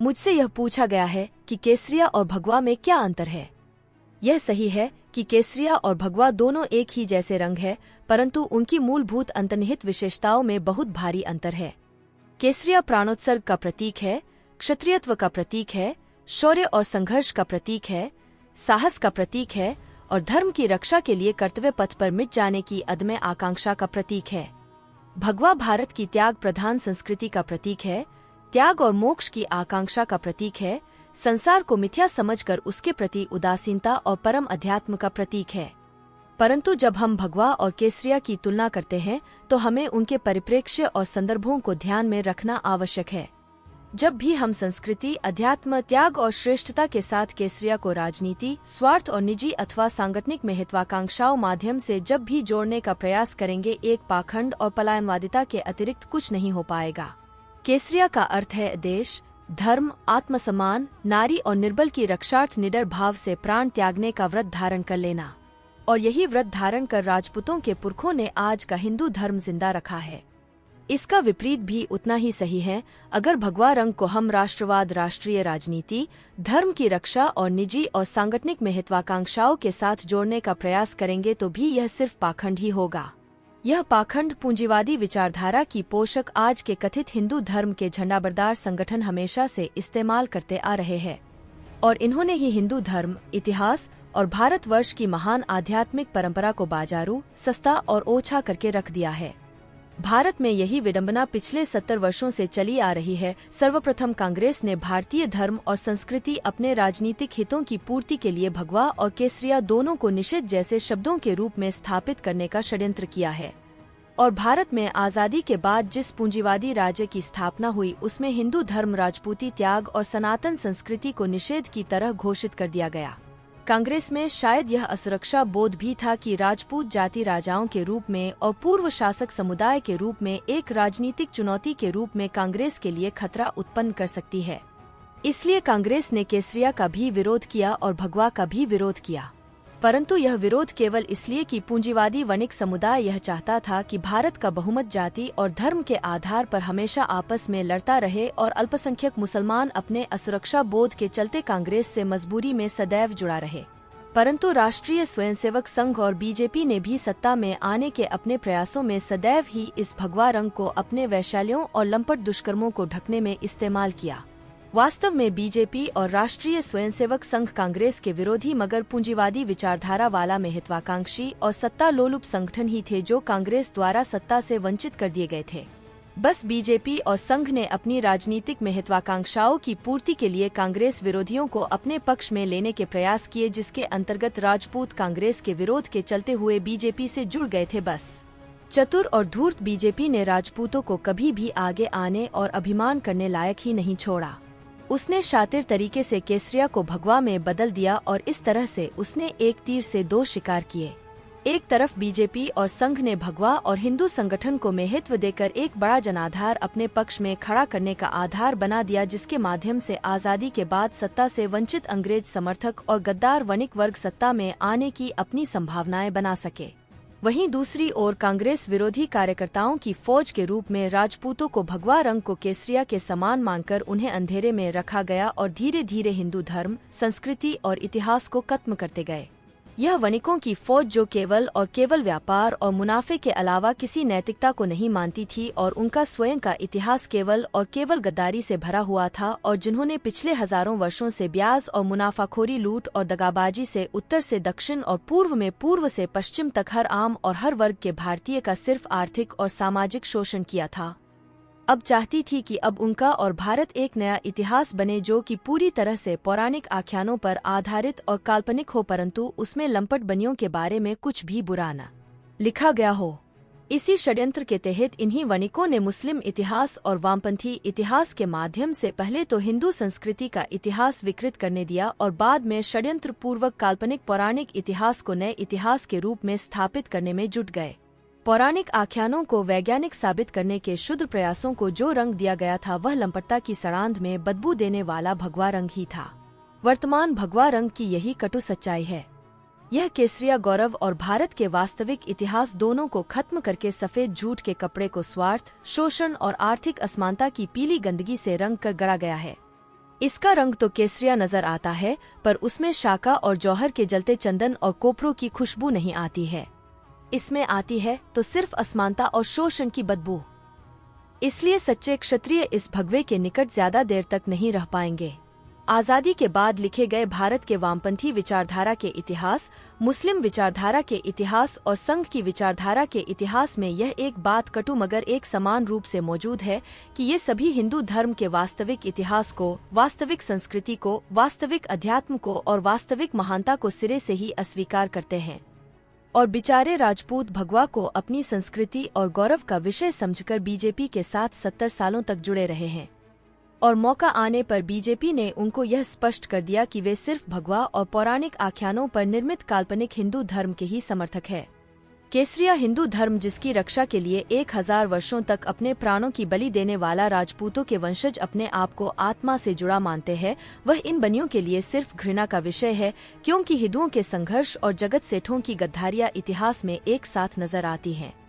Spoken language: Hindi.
मुझसे यह पूछा गया है कि केसरिया और भगवा में क्या अंतर है। यह सही है कि केसरिया और भगवा दोनों एक ही जैसे रंग है, परंतु उनकी मूलभूत अंतर्निहित विशेषताओं में बहुत भारी अंतर है। केसरिया प्राणोत्सर्ग का प्रतीक है, क्षत्रियत्व का प्रतीक है, शौर्य और संघर्ष का प्रतीक है, साहस का प्रतीक है और धर्म की रक्षा के लिए कर्तव्य पथ पर मिट जाने की अदम्य आकांक्षा का प्रतीक है। भगवा भारत की त्याग प्रधान संस्कृति का प्रतीक है, त्याग और मोक्ष की आकांक्षा का प्रतीक है, संसार को मिथ्या समझकर उसके प्रति उदासीनता और परम अध्यात्म का प्रतीक है। परंतु जब हम भगवा और केसरिया की तुलना करते हैं तो हमें उनके परिप्रेक्ष्य और संदर्भों को ध्यान में रखना आवश्यक है। जब भी हम संस्कृति, अध्यात्म, त्याग और श्रेष्ठता के साथ केसरिया को राजनीति, स्वार्थ और निजी अथवा सांगठनिक महत्वाकांक्षाओं माध्यम से जब भी जोड़ने का प्रयास करेंगे, एक पाखंड और पलायनवादिता के अतिरिक्त कुछ नहीं हो पाएगा। केसरिया का अर्थ है देश, धर्म, आत्मसम्मान, नारी और निर्बल की रक्षार्थ निडर भाव से प्राण त्यागने का व्रत धारण कर लेना। और यही व्रत धारण कर राजपूतों के पुरखों ने आज का हिंदू धर्म जिंदा रखा है। इसका विपरीत भी उतना ही सही है। अगर भगवा रंग को हम राष्ट्रवाद, राष्ट्रीय राजनीति, धर्म की रक्षा और निजी और सांगठनिक महत्वाकांक्षाओं के साथ जोड़ने का प्रयास करेंगे तो भी यह सिर्फ पाखंड ही होगा। यह पाखंड पूंजीवादी विचारधारा की पोषक आज के कथित हिंदू धर्म के झंडाबरदार संगठन हमेशा से इस्तेमाल करते आ रहे हैं और इन्होंने ही हिंदू धर्म, इतिहास और भारतवर्ष की महान आध्यात्मिक परंपरा को बाजारू, सस्ता और ओछा करके रख दिया है। भारत में यही विडंबना पिछले 70 वर्षों से चली आ रही है। सर्वप्रथम कांग्रेस ने भारतीय धर्म और संस्कृति अपने राजनीतिक हितों की पूर्ति के लिए भगवा और केसरिया दोनों को निषेध जैसे शब्दों के रूप में स्थापित करने का षड्यंत्र किया है। और भारत में आजादी के बाद जिस पूंजीवादी राज्य की स्थापना हुई उसमें हिंदू धर्म, राजपूती त्याग और सनातन संस्कृति को निषेध की तरह घोषित कर दिया गया। कांग्रेस में शायद यह असुरक्षा बोध भी था कि राजपूत जाति राजाओं के रूप में और पूर्व शासक समुदाय के रूप में एक राजनीतिक चुनौती के रूप में कांग्रेस के लिए खतरा उत्पन्न कर सकती है। इसलिए कांग्रेस ने केसरिया का भी विरोध किया और भगवा का भी विरोध किया। परंतु यह विरोध केवल इसलिए कि पूंजीवादी वणिक समुदाय यह चाहता था कि भारत का बहुमत जाति और धर्म के आधार पर हमेशा आपस में लड़ता रहे और अल्पसंख्यक मुसलमान अपने असुरक्षा बोध के चलते कांग्रेस से मजबूरी में सदैव जुड़ा रहे। परंतु राष्ट्रीय स्वयंसेवक संघ और बीजेपी ने भी सत्ता में आने के अपने प्रयासों में सदैव ही इस भगवा रंग को अपने वैशालियों और लंपट दुष्कर्मों को ढकने में इस्तेमाल किया। वास्तव में बीजेपी और राष्ट्रीय स्वयंसेवक संघ कांग्रेस के विरोधी मगर पूंजीवादी विचारधारा वाला महत्वाकांक्षी और सत्ता लोलुप संगठन ही थे जो कांग्रेस द्वारा सत्ता से वंचित कर दिए गए थे। बस बीजेपी और संघ ने अपनी राजनीतिक महत्वाकांक्षाओं की पूर्ति के लिए कांग्रेस विरोधियों को अपने पक्ष में लेने के प्रयास किए, जिसके अंतर्गत राजपूत कांग्रेस के विरोध के चलते हुए बीजेपी से जुड़ गए थे। बस चतुर और धूर्त बीजेपी ने राजपूतों को कभी भी आगे आने और अभिमान करने लायक ही नहीं छोड़ा। उसने शातिर तरीके से केसरिया को भगवा में बदल दिया और इस तरह से उसने एक तीर से दो शिकार किए। एक तरफ बीजेपी और संघ ने भगवा और हिंदू संगठन को महत्व देकर एक बड़ा जनाधार अपने पक्ष में खड़ा करने का आधार बना दिया, जिसके माध्यम से आजादी के बाद सत्ता से वंचित अंग्रेज समर्थक और गद्दार वणिक वर्ग सत्ता में आने की अपनी संभावनाएं बना सके। वहीं दूसरी ओर कांग्रेस विरोधी कार्यकर्ताओं की फौज के रूप में राजपूतों को भगवा रंग को केसरिया के समान मानकर उन्हें अंधेरे में रखा गया और धीरे धीरे हिंदू धर्म, संस्कृति और इतिहास को खत्म करते गए। यह वणिकों की फौज जो केवल व्यापार और मुनाफे के अलावा किसी नैतिकता को नहीं मानती थी और उनका स्वयं का इतिहास केवल गद्दारी से भरा हुआ था और जिन्होंने पिछले हजारों वर्षों से ब्याज और मुनाफाखोरी, लूट और दगाबाजी से उत्तर से दक्षिण और पूर्व से पश्चिम तक हर आम और हर वर्ग के भारतीय का सिर्फ आर्थिक और सामाजिक शोषण किया था, अब चाहती थी कि अब उनका और भारत एक नया इतिहास बने जो कि पूरी तरह से पौराणिक आख्यानों पर आधारित और काल्पनिक हो, परंतु उसमें लंपट बनियों के बारे में कुछ भी बुरा न लिखा गया हो। इसी षड्यंत्र के तहत इन्हीं वणिकों ने मुस्लिम इतिहास और वामपंथी इतिहास के माध्यम से पहले तो हिंदू संस्कृति का इतिहास विकृत करने दिया और बाद में षड्यंत्र पूर्वक काल्पनिक पौराणिक इतिहास को नए इतिहास के रूप में स्थापित करने में जुट गए। पौराणिक आख्यानों को वैज्ञानिक साबित करने के शुद्ध प्रयासों को जो रंग दिया गया था वह लंपटता की सड़ांध में बदबू देने वाला भगवा रंग ही था। वर्तमान भगवा रंग की यही कटु सच्चाई है। यह केसरिया गौरव और भारत के वास्तविक इतिहास दोनों को खत्म करके सफेद झूठ के कपड़े को स्वार्थ, शोषण और आर्थिक असमानता की पीली गंदगी से रंग कर गढ़ा गया है। इसका रंग तो केसरिया नजर आता है, पर उसमें शाका और जौहर के जलते चंदन और कोपरों की खुशबू नहीं आती है। इसमें आती है तो सिर्फ असमानता और शोषण की बदबू। इसलिए सच्चे क्षत्रिय इस भगवे के निकट ज्यादा देर तक नहीं रह पाएंगे। आजादी के बाद लिखे गए भारत के वामपंथी विचारधारा के इतिहास, मुस्लिम विचारधारा के इतिहास और संघ की विचारधारा के इतिहास में यह एक बात कटु मगर एक समान रूप से मौजूद है कि ये सभी हिंदू धर्म के वास्तविक इतिहास को, वास्तविक संस्कृति को, वास्तविक अध्यात्म को और वास्तविक महानता को सिरे से ही अस्वीकार करते हैं और बेचारे राजपूत भगवा को अपनी संस्कृति और गौरव का विषय समझकर बीजेपी के साथ 70 सालों तक जुड़े रहे हैं। और मौका आने पर बीजेपी ने उनको यह स्पष्ट कर दिया कि वे सिर्फ भगवा और पौराणिक आख्यानों पर निर्मित काल्पनिक हिंदू धर्म के ही समर्थक है। केसरिया हिंदू धर्म जिसकी रक्षा के लिए 1000 वर्षों तक अपने प्राणों की बलि देने वाला राजपूतों के वंशज अपने आप को आत्मा से जुड़ा मानते हैं, वह इन बनियों के लिए सिर्फ घृणा का विषय है, क्योंकि हिंदुओं के संघर्ष और जगत सेठों की गद्दारियां इतिहास में एक साथ नजर आती हैं।